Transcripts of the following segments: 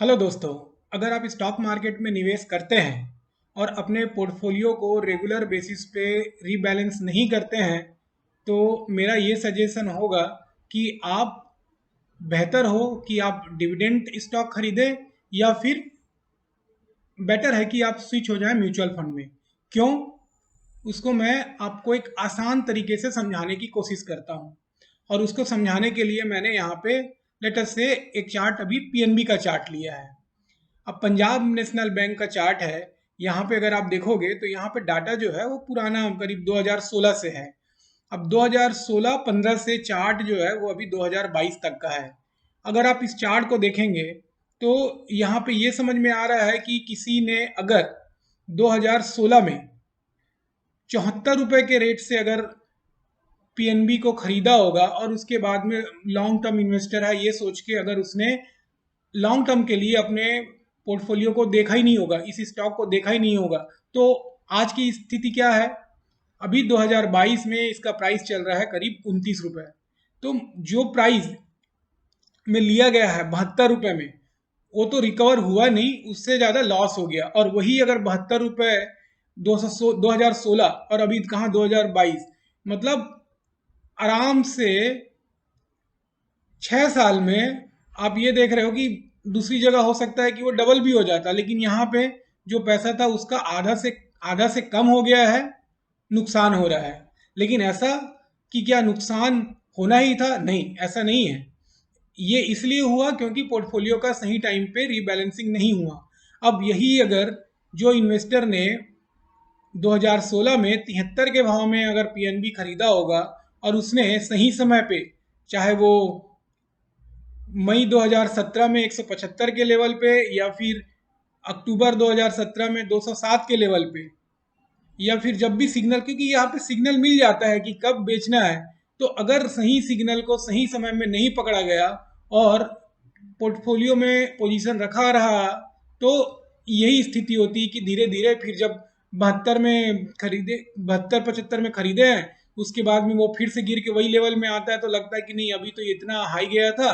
Hello दोस्तों। अगर आप स्टॉक मार्केट में निवेश करते हैं और अपने पोर्टफोलियो को रेगुलर बेसिस पे रीबैलेंस नहीं करते हैं तो मेरा ये सजेशन होगा कि आप बेहतर हो कि आप डिविडेंड स्टॉक खरीदें या फिर बेटर है कि आप स्विच हो जाएं म्यूचुअल फंड में। क्यों? उसको मैं आपको एक आसान तरीके से समझाने की कोशिश करता हूँ और उसको समझाने के लिए मैंने यहाँ पे लेटर से एक चार्ट अभी पीएनबी का चार्ट लिया है। अब पंजाब नेशनल बैंक का चार्ट है। यहाँ पे अगर आप देखोगे तो यहाँ पे डाटा जो है वो पुराना करीब 2016 से है। अब 2016-15 से चार्ट जो है वो अभी 2022 तक का है। अगर आप इस चार्ट को देखेंगे तो यहाँ पे ये समझ में आ रहा है कि किसी ने अगर 2016 में 74 रुपए के रेट से अगर पीएनबी को खरीदा होगा और उसके बाद में लॉन्ग टर्म इन्वेस्टर है ये सोच के अगर उसने लॉन्ग टर्म के लिए अपने पोर्टफोलियो को देखा ही नहीं होगा, इस स्टॉक को देखा ही नहीं होगा, तो आज की स्थिति क्या है? अभी 2022 में इसका प्राइस चल रहा है करीब 29 रुपए। तो जो प्राइस में लिया गया है 72 रुपए में, वो तो रिकवर हुआ नहीं, उससे ज़्यादा लॉस हो गया। और वही अगर 72 रुपए 2016 और अभी कहाँ 2022, मतलब आराम से 6 साल में आप ये देख रहे हो कि दूसरी जगह हो सकता है कि वो डबल भी हो जाता, लेकिन यहाँ पे जो पैसा था उसका आधा से कम हो गया है, नुकसान हो रहा है। लेकिन ऐसा कि क्या नुकसान होना ही था? नहीं, ऐसा नहीं है। ये इसलिए हुआ क्योंकि पोर्टफोलियो का सही टाइम पे रीबैलेंसिंग नहीं हुआ। अब यही अगर जो इन्वेस्टर ने 2016 में 73 के भाव में अगर पीएनबी खरीदा होगा और उसने सही समय पे, चाहे वो मई 2017 में 175 के लेवल पे या फिर अक्टूबर 2017 में 207 के लेवल पे, या फिर जब भी सिग्नल, क्योंकि यहाँ पे सिग्नल मिल जाता है कि कब बेचना है, तो अगर सही सिग्नल को सही समय में नहीं पकड़ा गया और पोर्टफोलियो में पोजीशन रखा रहा तो यही स्थिति होती है कि धीरे धीरे फिर जब 72 में खरीदे हैं, उसके बाद में वो फिर से गिर के वही लेवल में आता है तो लगता है कि नहीं, अभी तो ये इतना हाई गया था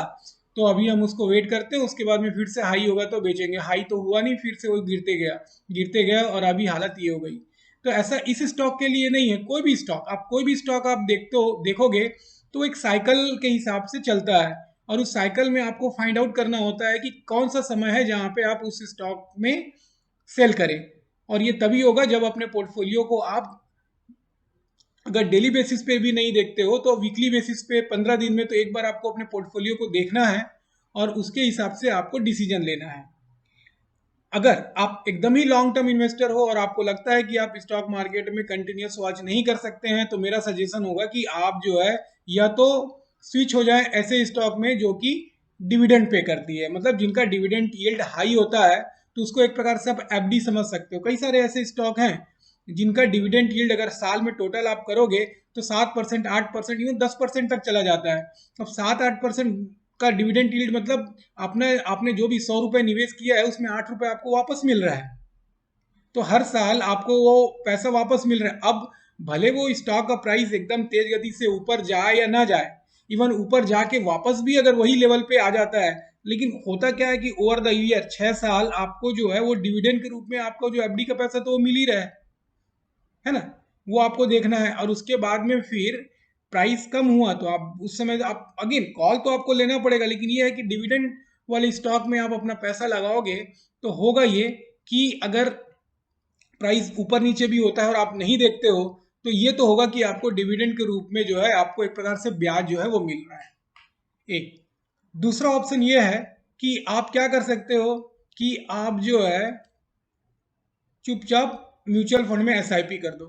तो अभी हम उसको वेट करते हैं, उसके बाद में फिर से हाई होगा तो बेचेंगे। हाई तो हुआ नहीं, फिर से वो गिरते गया और अभी हालत ये हो गई। तो ऐसा इस स्टॉक के लिए नहीं है। कोई भी स्टॉक आप देखोगे तो एक साइकिल के हिसाब से चलता है और उस साइकिल में आपको फाइंड आउट करना होता है कि कौन सा समय है जहां पे आप उस स्टॉक में सेल करें। और ये तभी होगा जब अपने पोर्टफोलियो को आप अगर डेली बेसिस पे भी नहीं देखते हो तो वीकली बेसिस पे 15 दिन में तो एक बार आपको अपने पोर्टफोलियो को देखना है और उसके हिसाब से आपको डिसीजन लेना है। अगर आप एकदम ही लॉन्ग टर्म इन्वेस्टर हो और आपको लगता है कि आप स्टॉक मार्केट में कंटिन्यूस वॉच नहीं कर सकते हैं तो मेरा सजेशन होगा कि आप जो है या तो स्विच हो जाएं ऐसे स्टॉक में जो कि डिविडेंड पे करती है, मतलब जिनका डिविडेंड यील्ड हाई होता है। तो उसको एक प्रकार से आप एफडी समझ सकते हो। कई सारे ऐसे स्टॉक हैं जिनका डिविडेंड यील्ड अगर साल में टोटल आप करोगे तो 7%, 8%, इवन 10% तक चला जाता है। अब 7-8% का डिविडेंड यील्ड मतलब आपने आपने जो भी 100 रुपए निवेश किया है उसमें 8 रुपए आपको वापस मिल रहा है। तो हर साल आपको वो पैसा वापस मिल रहा है। अब भले वो स्टॉक का प्राइस एकदम तेज गति से ऊपर जाए या ना जाए, इवन ऊपर जाके वापस भी अगर वही लेवल पे आ जाता है, लेकिन होता क्या है कि ओवर द ईयर 6 साल आपको जो है वो डिविडेंड के रूप में आपको जो एफडी का पैसा तो वो मिल ही रहा है ना। वो आपको देखना है और उसके बाद में फिर प्राइस कम हुआ तो आप उस समय आप अगेन कॉल तो आपको लेना पड़ेगा, लेकिन ये है कि डिविडेंड वाले स्टॉक में आप अपना पैसा लगाओगे तो होगा ये कि अगर प्राइस ऊपर नीचे भी होता है और आप नहीं देखते हो तो ये तो होगा कि आपको डिविडेंड के रूप में जो है आपको एक प्रकार से ब्याज जो है वो मिल रहा है। एक दूसरा ऑप्शन ये है कि आप क्या कर सकते हो कि आप जो है चुपचाप म्यूचुअल फंड में एसआईपी कर दो।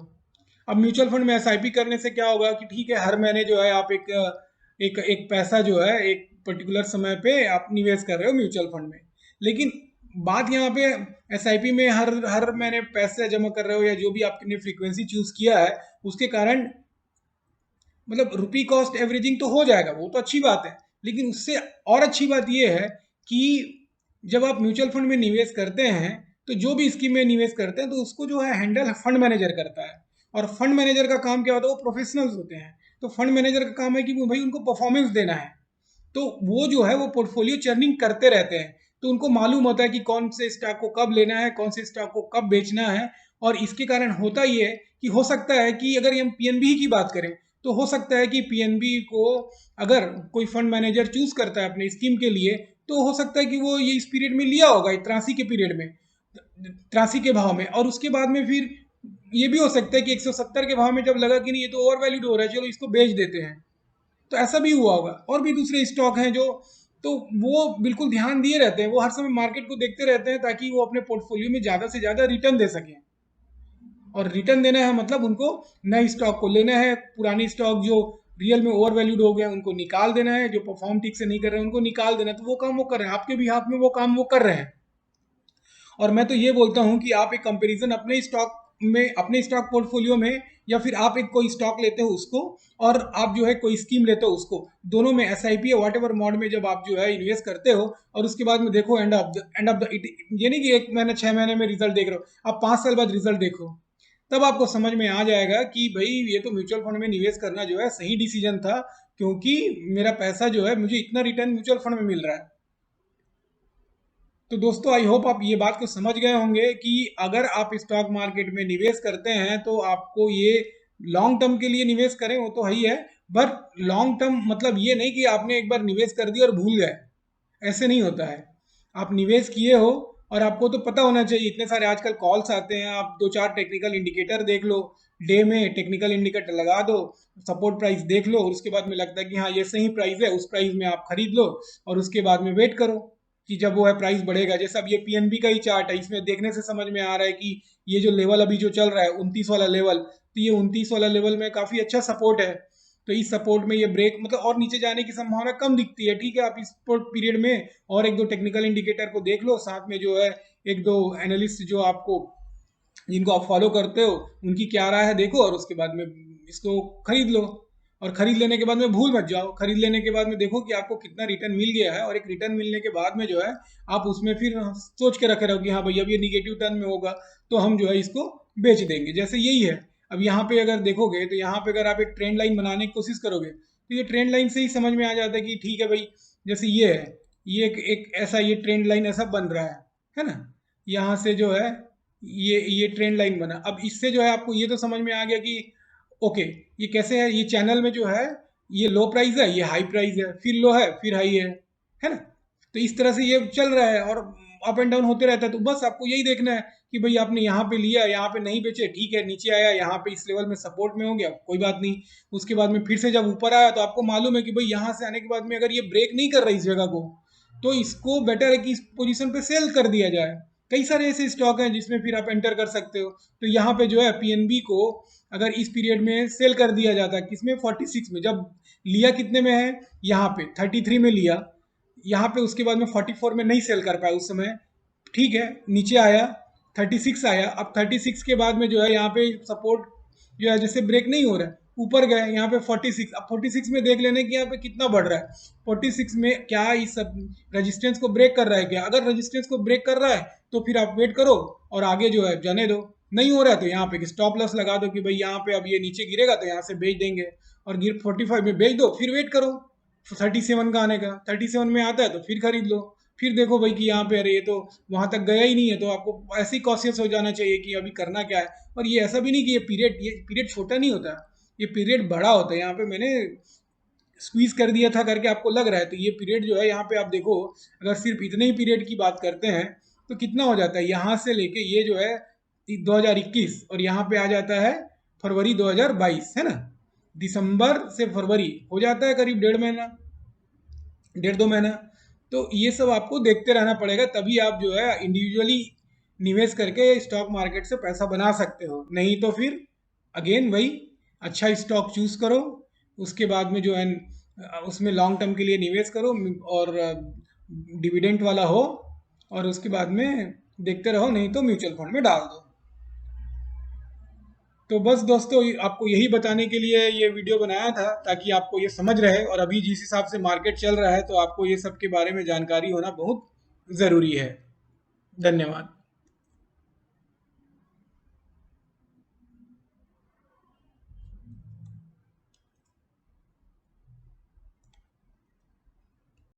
अब म्यूचुअल फंड में एसआईपी करने से क्या होगा कि ठीक है, हर महीने जो है आप एक पैसा जो है एक पर्टिकुलर समय पे आप निवेश कर रहे हो म्यूचुअल फंड में। लेकिन बात यहाँ पे एसआईपी में हर हर महीने पैसे जमा कर रहे हो या जो भी आपने फ्रीक्वेंसी चूज किया है उसके कारण मतलब रुपी कॉस्ट एवरेजिंग तो हो जाएगा, वो तो अच्छी बात है। लेकिन उससे और अच्छी बात ये है कि जब आप म्यूचुअल फंड में निवेश करते हैं तो जो भी स्कीम में निवेश करते हैं तो उसको जो है हैंडल फंड मैनेजर करता है। और फंड मैनेजर का काम क्या होता है? वो प्रोफेशनल्स होते हैं। तो फंड मैनेजर का काम है कि वो भाई उनको परफॉर्मेंस देना है। तो वो जो है वो पोर्टफोलियो चर्निंग करते रहते हैं। तो उनको मालूम होता है कि कौन से स्टॉक को कब लेना है, कौन से स्टॉक को कब बेचना है। और इसके कारण होता ये है कि हो सकता है कि अगर हम पीएनबी की बात करें तो हो सकता है कि पीएनबी को अगर कोई फंड मैनेजर चूज करता है अपने स्कीम के लिए, तो हो सकता है कि वो ये इस पीरियड में लिया होगा, 83 के पीरियड में, 83 के भाव में, और उसके बाद में फिर ये भी हो सकता है कि 170 के भाव में जब लगा कि नहीं ये तो ओवर वैल्यूड हो रहा है, चलो इसको बेच देते हैं, तो ऐसा भी हुआ होगा। और भी दूसरे स्टॉक हैं जो, तो वो बिल्कुल ध्यान दिए रहते हैं, वो हर समय मार्केट को देखते रहते हैं ताकि वो अपने पोर्टफोलियो में ज़्यादा से ज़्यादा रिटर्न दे सकें। और रिटर्न देना है मतलब उनको नए स्टॉक को लेना है, पुरानी स्टॉक जो रियल में ओवर वैल्यूड हो गए उनको निकाल देना है, जो परफॉर्म ठीक से नहीं कर रहे हैं उनको निकाल देना है। तो वो काम वो कर रहे हैं, आपके भी हाथ में वो काम वो कर रहे हैं। और मैं तो ये बोलता हूँ कि आप एक कंपैरिजन अपने स्टॉक में, अपने स्टॉक पोर्टफोलियो में, या फिर आप एक कोई स्टॉक लेते हो उसको, और आप जो है कोई स्कीम लेते हो उसको, दोनों में एसआईपी या वॉट एवर मॉड में जब आप जो है इन्वेस्ट करते हो, और उसके बाद में देखो एंड ऑफ द ये नहीं कि 1 महीने 6 महीने में रिजल्ट देख रहे हो, आप 5 साल बाद रिजल्ट देखो, तब आपको समझ में आ जाएगा कि भाई ये तो म्यूचुअल फंड में निवेश करना जो है सही डिसीजन था, क्योंकि मेरा पैसा जो है मुझे इतना रिटर्न म्यूचुअल फंड में मिल रहा है। तो दोस्तों आई होप आप ये बात को समझ गए होंगे कि अगर आप स्टॉक मार्केट में निवेश करते हैं तो आपको ये लॉन्ग टर्म के लिए निवेश करें, वो तो है ही है, बट लॉन्ग टर्म मतलब ये नहीं कि आपने एक बार निवेश कर दिया और भूल गए, ऐसे नहीं होता है। आप निवेश किए हो और आपको तो पता होना चाहिए, इतने सारे आजकल कॉल्स आते हैं, आप 2-4 टेक्निकल इंडिकेटर देख लो, डे में टेक्निकल इंडिकेटर लगा दो, सपोर्ट प्राइस देख लो, और उसके बाद में लगता है कि हाँ ये सही प्राइस है, उस प्राइस में आप खरीद लो, और उसके बाद में वेट करो कि जब वो है प्राइस बढ़ेगा। जैसे अब ये पीएनबी का ही चार्ट है, इसमें देखने से समझ में आ रहा है कि ये जो लेवल अभी जो चल रहा है 29 वाला लेवल, तो ये 29 वाला लेवल में काफी अच्छा सपोर्ट है। तो इस सपोर्ट में ये ब्रेक मतलब और नीचे जाने की संभावना कम दिखती है। ठीक है, आप इस पीरियड में और एक दो टेक्निकल इंडिकेटर को देख लो, साथ में जो है एक दो एनालिस्ट जो आपको, जिनको आप फॉलो करते हो, उनकी क्या राय है देखो, और उसके बाद में इसको खरीद लो। और खरीद लेने के बाद में भूल मत जाओ, खरीद लेने के बाद में देखो कि आपको कितना रिटर्न मिल गया है, और एक रिटर्न मिलने के बाद में जो है आप उसमें फिर सोच के रखे रहो कि हाँ भाई अब ये निगेटिव टर्न में होगा तो हम जो है इसको बेच देंगे। जैसे यही है, अब यहाँ पे अगर देखोगे तो यहाँ पे अगर आप एक ट्रेंड लाइन बनाने की कोशिश करोगे तो ये ट्रेंड लाइन से ही समझ में आ जाता है कि ठीक है भाई, जैसे ये है, ये एक ऐसा ये ट्रेंड लाइन ऐसा बन रहा है ना, यहाँ से जो है ये ट्रेंड लाइन बना। अब इससे जो है आपको ये तो समझ में आ गया कि ओके ये कैसे है, ये चैनल में जो है ये लो प्राइस है, ये हाई प्राइस है, फिर लो है, फिर हाई है ना। तो इस तरह से ये चल रहा है और अप एंड डाउन होते रहता है। तो बस आपको यही देखना है कि भाई आपने यहाँ पे लिया, यहाँ पे नहीं बेचे, ठीक है, नीचे आया, यहाँ पे इस लेवल में सपोर्ट में हो गया, कोई बात नहीं। उसके बाद में फिर से जब ऊपर आया तो आपको मालूम है कि भाई यहाँ से आने के बाद में अगर ये ब्रेक नहीं कर रही इस जगह को, तो इसको बेटर है कि इस पोजीशन पे सेल कर दिया जाए। कई सारे ऐसे स्टॉक हैं जिसमें फिर आप एंटर कर सकते हो। तो यहाँ पे जो है पीएनबी को अगर इस पीरियड में सेल कर दिया जाता है, किसमें, 46 में, जब लिया कितने में है, यहाँ पे 33 में लिया, यहाँ पे उसके बाद में 44 में नहीं सेल कर पाया उस समय, ठीक है, नीचे आया 36 आया। अब 36 के बाद में जो है यहाँ पे सपोर्ट जो है जैसे ब्रेक नहीं हो रहा है, ऊपर गए यहाँ पे 46, अब 46 में देख लेने कि यहाँ पे कितना बढ़ रहा है, 46 में क्या इस सब रेजिस्टेंस को ब्रेक कर रहा है क्या। अगर रेजिस्टेंस को ब्रेक कर रहा है तो फिर आप वेट करो और आगे जो है जाने दो। नहीं हो रहा है तो यहाँ पे स्टॉप लॉस लगा दो कि भाई यहाँ पे अब ये नीचे गिरेगा तो यहाँ से बेच देंगे, और गिर 45 में बेच दो, फिर वेट करो 37 का आने का, 37 में आता है तो फिर खरीद लो। फिर देखो भाई कि यहाँ पे अरे ये तो वहां तक गया ही नहीं है, तो आपको ऐसे ही कॉशियस हो जाना चाहिए कि अभी करना क्या है। और ये ऐसा भी नहीं कि ये पीरियड छोटा नहीं होता, ये पीरियड बड़ा होता है। यहाँ पे मैंने स्क्वीज कर दिया था करके आपको लग रहा है, तो ये पीरियड जो है यहाँ पे आप देखो, अगर सिर्फ इतने ही पीरियड की बात करते हैं तो कितना हो जाता है, यहाँ से लेके ये जो है 2021 और यहाँ पे आ जाता है फरवरी 2022, है ना, दिसंबर से फरवरी हो जाता है करीब 1.5 महीना, 1.5-2 महीना। तो ये सब आपको देखते रहना पड़ेगा, तभी आप जो है इंडिविजुअली निवेश करके स्टॉक मार्केट से पैसा बना सकते हो। नहीं तो फिर अगेन वही, अच्छा स्टॉक चूज करो, उसके बाद में जो है उसमें लॉन्ग टर्म के लिए निवेश करो, और डिविडेंट वाला हो, और उसके बाद में देखते रहो, नहीं तो म्यूचुअल फंड में डाल दो। तो बस दोस्तों आपको यही बताने के लिए ये वीडियो बनाया था, ताकि आपको ये समझ रहे, और अभी जिस हिसाब से मार्केट चल रहा है तो आपको ये सब के बारे में जानकारी होना बहुत ज़रूरी है। धन्यवाद।